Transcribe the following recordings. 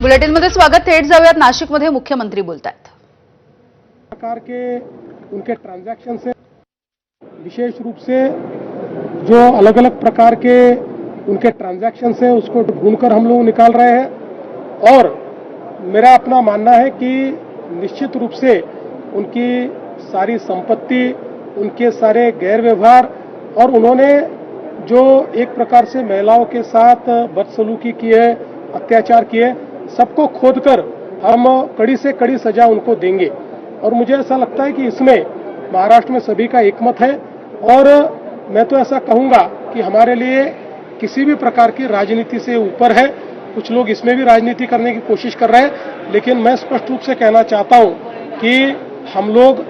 बुलेटिनमध्ये स्वागत। थेट जाऊयात नाशिकमध्ये मुख्यमंत्री बोलतायत। प्रकार के उनके ट्रांजैक्शन से विशेष रूप से जो अलग अलग प्रकार के उनके ट्रांजैक्शन है उसको ढूंढकर हम लोग निकाल रहे हैं और मेरा अपना मानना है कि निश्चित रूप से उनकी सारी संपत्ति, उनके सारे गैर व्यवहार और उन्होंने जो एक प्रकार से महिलाओं के साथ बदसलूकी की है, अत्याचार किए, सबको खोदकर हम कड़ी से कड़ी सजा उनको देंगे। और मुझे ऐसा लगता है कि इसमें महाराष्ट्र में सभी का एकमत है और मैं तो ऐसा कहूंगा कि हमारे लिए किसी भी प्रकार की राजनीति से ऊपर है। कुछ लोग इसमें भी राजनीति करने की कोशिश कर रहे हैं, लेकिन मैं स्पष्ट रूप से कहना चाहता हूं कि हम लोग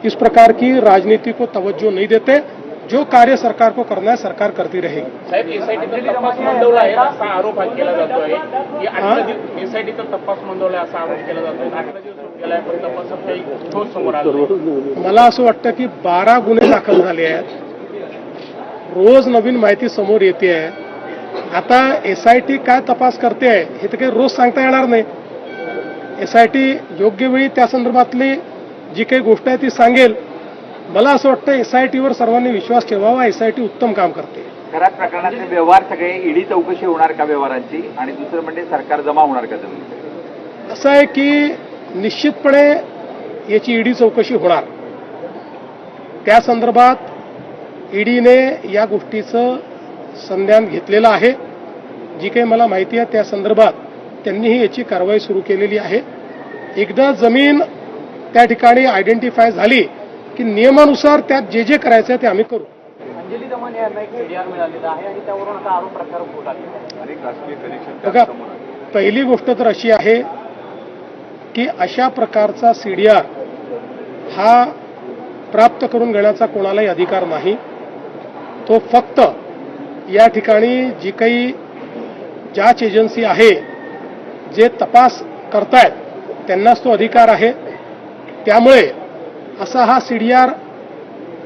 इस प्रकार की राजनीति को तवज्जो नहीं देते। जो कार्य सरकार को करना है सरकार करती रहेगी। साहेब, एसआयटीचा तपास मंदवला आहे असा आरोप केला जातोय की 18 एसआयटीचा तपास मंदवला असा आरोप केला जातोय। 18 दिवस होत गेलाय पण तपासात काही ठोस समोर आलं नाही। मला असं वाटतं की 12 गुन्हे दाखल झाले आहेत, रोज नवीन माहिती समोर येते आहे। आता एसआयटी काय तपास करते आहे हे तर काही रोज सांगता येणार नाही। एसआयटी योग्य वेळी त्या संदर्भातली जी काही गोष्ट आहे ती सांगेल। मला असं वाटतं एसआयटीवर सर्वांनी विश्वास ठेवावा। एसआयटी उत्तम काम करते। करार प्रकरणाचे व्यवहार सगळे ईडी चौकशी होणार का व्यवहारांची, आणि दुसरं म्हणजे सरकार जमा होणार का जमीन? असं आहे की निश्चितपणे याची ईडी चौकशी होणार। त्या संदर्भात ईडीने या गोष्टीचं संज्ञान घेतलेलं आहे। जी काही मला माहिती आहे त्या संदर्भात त्यांनीही याची कारवाई सुरू केलेली आहे। एकदा जमीन त्या ठिकाणी आयडेंटिफाय झाली की नियमानुसार त्यात जे जे करायचं ते आम्ही करू। अंजली दमन यांना एक सीडीआर मिळालेला आहे आणि त्यावरून आता आरोप प्रकार होत आहे। बघा, पहिली गोष्ट तर अशी आहे की अशा प्रकारचा सीडीआर हा प्राप्त करून घेण्याचा कोणालाही अधिकार नाही। तो फक्त या ठिकाणी जी काही जांच एजन्सी आहे, जे तपास करतायत त्यांनाच तो अधिकार आहे। त्यामुळे असा हा सीडीआर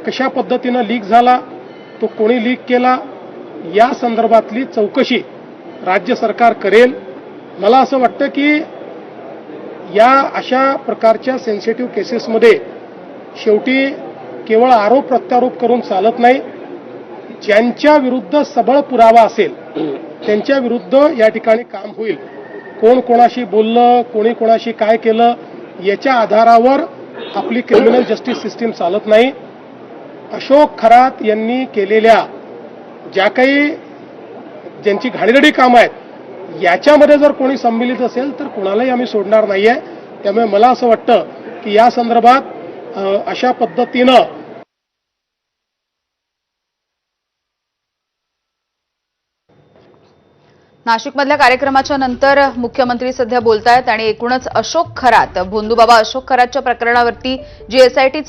कशा पद्धतीनं लीक झाला, तो कोणी लीक केला, या संदर्भातली चौकशी राज्य सरकार करेल। मला असं वाटतं की या अशा प्रकारच्या सेन्सिटिव्ह केसेसमध्ये शेवटी केवळ आरोप प्रत्यारोप करून चालत नाही। ज्यांच्या विरुद्ध सबळ पुरावा असेल त्यांच्या विरुद्ध या ठिकाणी काम होईल। कोण कोणाशी बोललं, कोणी कोणाशी काय केलं, याच्या आधारावर आपली क्रिमिनल जस्टिस सिस्टीम चालत नाही। अशोक खरात यांनी केलेल्या ज्या काही ज्यांची घाणेरडी कामं आहेत याच्यामध्ये जर कोणी संमिलित असेल तर कोणालाही आम्ही सोडणार नाहीये। त्यामुळे मला असं वाटतं की या संदर्भात अशा पद्धतीनं नाशिकमधल्या कार्यक्रमाच्या नंतर मुख्यमंत्री सध्या बोलतायत आणि एकूणच अशोक खरात, भोंदूबाबा अशोक खरातच्या प्रकरणावरती जी एसआयटी